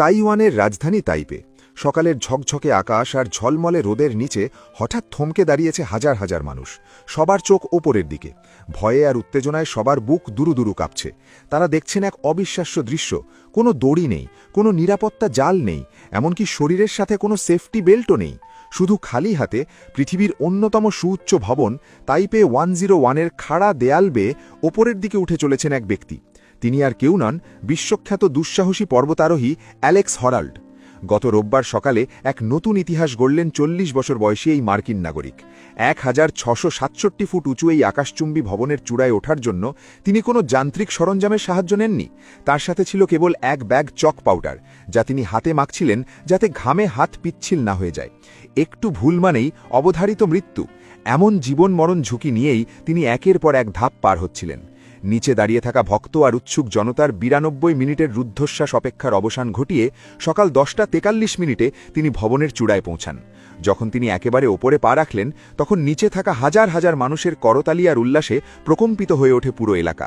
তাইওয়ানের রাজধানী তাইপে সকালের ঝকঝকে আকাশ আর ঝলমলে রোদের নিচে হঠাৎ থমকে দাঁড়িয়েছে হাজার হাজার মানুষ। সবার চোখ ওপরের দিকে, ভয়ে আর উত্তেজনায় সবার বুক দুরু দুরু কাঁপছে। তারা দেখছেন এক অবিশ্বাস্য দৃশ্য। কোনো দড়ি নেই, কোনো নিরাপত্তা জাল নেই, এমনকি শরীরের সাথে কোনো সেফটি বেল্টও নেই। শুধু খালি হাতে পৃথিবীর অন্যতম সুউচ্চ ভবন তাইপে 101-এর খাড়া দেয়াল বেয়ে ওপরের দিকে উঠে চলেছেন এক ব্যক্তি। তিনি আর কেউ নন, বিশ্বখ্যাত দুঃসাহসী পর্বতারোহী অ্যালেক্স হরাল্ড। গত রোববার সকালে এক নতুন ইতিহাস গড়লেন 40 বছর বয়সী এই মার্কিন নাগরিক। 1667 ফুট উঁচু এই আকাশচুম্বী ভবনের চূড়ায় ওঠার জন্য তিনি কোনো যান্ত্রিক সরঞ্জামের সাহায্য নেননি। তার সাথে ছিল কেবল এক ব্যাগ চক পাউডার, যা তিনি হাতে মাখছিলেন যাতে ঘামে হাত পিচ্ছিল না হয়ে যায়। একটু ভুল মানেই অবধারিত মৃত্যু। এমন জীবন মরণ ঝুঁকি নিয়েই তিনি একের পর এক ধাপ পার হচ্ছিলেন। নিচে দাঁড়িয়ে থাকা ভক্ত আর উৎসুক জনতার 92 মিনিটের রুদ্ধশ্বাস অপেক্ষার অবসান ঘটিয়ে সকাল 10:43 তিনি ভবনের চূড়ায় পৌঁছান। যখন তিনি একেবারে ওপরে পা রাখলেন, তখন নিচে থাকা হাজার হাজার মানুষের করতালি আর উল্লাসে প্রকম্পিত হয়ে ওঠে পুরো এলাকা।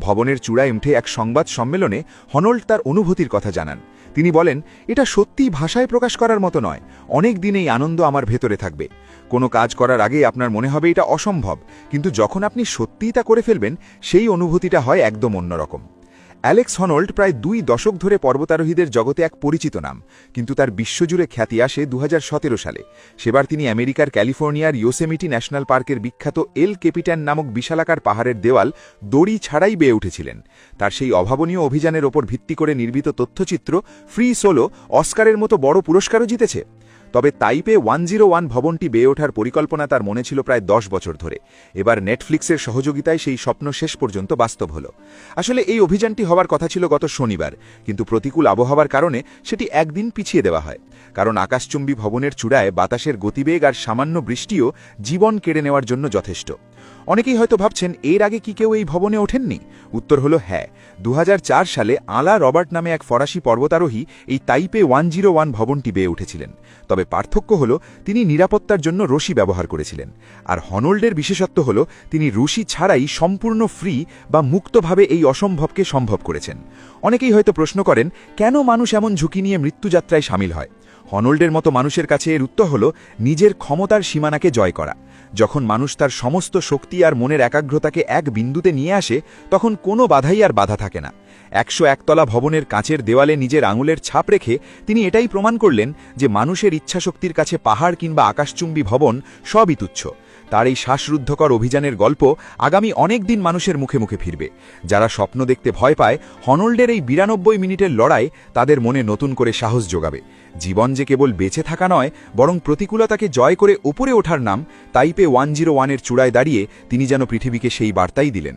ভবনের চূড়ায় উঠে এক সংবাদ সম্মেলনে হনল্ড তার অনুভূতির কথা জানান। তিনি বলেন, এটা সত্যিই ভাষায় প্রকাশ করার মতো নয়। অনেক দিন এই আনন্দ আমার ভেতরে থাকবে। কোনো কাজ করার আগে আপনার মনে হবে এটা অসম্ভব, কিন্তু যখন আপনি সত্যিই তা করে ফেলবেন, সেই অনুভূতিটা হয় একদম অন্যরকম। অ্যালেক্স হনল্ড প্রায় 2 দশক ধরে পর্বতারোহীদের জগতে এক পরিচিত নাম, কিন্তু তার বিশ্বজুড়ে খ্যাতি আসে 2017 সালে। সেবার তিনি আমেরিকার ক্যালিফোর্নিয়ার ইয়োসেমিটি ন্যাশনাল পার্কের বিখ্যাত এল ক্যাপিটান নামক বিশালাকার পাহাড়ের দেওয়াল দড়ি ছাড়াই বেয়ে উঠেছিলেন। তার সেই অভাবনীয় অভিযানের ওপর ভিত্তি করে নির্মিত তথ্যচিত্র ফ্রি সোলো অস্কারের মতো বড় পুরস্কারও জিতেছে। তবে তাইপে 101 ভবনটি বেয়ে ওঠার পরিকল্পনা তার মনে ছিল প্রায় 10 বছর ধরে। এবার নেটফ্লিক্সের সহযোগিতায় সেই স্বপ্ন শেষ পর্যন্ত বাস্তব হল। আসলে এই অভিযানটি হওয়ার কথা ছিল গত শনিবার, কিন্তু প্রতিকূল আবহাওয়ার কারণে সেটি একদিন পিছিয়ে দেওয়া হয়। কারণ আকাশচুম্বী ভবনের চূড়ায় বাতাসের গতিবেগ আর সামান্য বৃষ্টিও জীবন কেড়ে নেওয়ার জন্য যথেষ্ট। অনেকেই হয়তো ভাবছেন, এর আগে কি কেউ এই ভবনে ওঠেননি? উত্তর হলো হ্যাঁ। 2004 সালে আলা রবার্ট নামে এক ফরাসি পর্বতারোহী এই তাইপে 101 ভবনটি বেয়ে উঠেছিলেন। তবে পার্থক্য হল তিনি নিরাপত্তার জন্য রশি ব্যবহার করেছিলেন। আর হনল্ডের বিশেষত্ব হল তিনি রশি ছাড়াই সম্পূর্ণ ফ্রি বা মুক্তভাবে এই অসম্ভবকে সম্ভব করেছেন। অনেকেই হয়তো প্রশ্ন করেন, কেন মানুষ এমন ঝুঁকি নিয়ে মৃত্যুযাত্রায় সামিল হয়? হনল্ডের মতো মানুষের কাছে এর উত্তর হল নিজের ক্ষমতার সীমানাকে জয় করা। যখন মানুষ তার সমস্ত শক্তি আর মনের একাগ্রতাকে এক বিন্দুতে নিয়ে আসে, তখন কোনো বাধাই আর বাধা থাকে না। 101 তলা ভবনের কাঁচের দেওয়ালে নিজের আঙুলের ছাপ রেখে তিনি এটাই প্রমাণ করলেন যে মানুষের ইচ্ছাশক্তির কাছে পাহাড় কিংবা আকাশচুম্বী ভবন সবই তুচ্ছ। তার এই শ্বাসরুদ্ধকর অভিযানের গল্প আগামী অনেক দিন মানুষের মুখে মুখে ফিরবে। যারা স্বপ্ন দেখতে ভয় পায়, হনল্ডের এই 92 মিনিটের লড়াই তাদের মনে নতুন করে সাহস যোগাবে। জীবন যে কেবল বেঁচে থাকা নয়, বরং প্রতিকূলতাকে জয় করে উপরে ওঠার নাম। তাইপে 101-এর চূড়ায় দাঁড়িয়ে তিনি যেন পৃথিবীকে সেই বার্তাই দিলেন।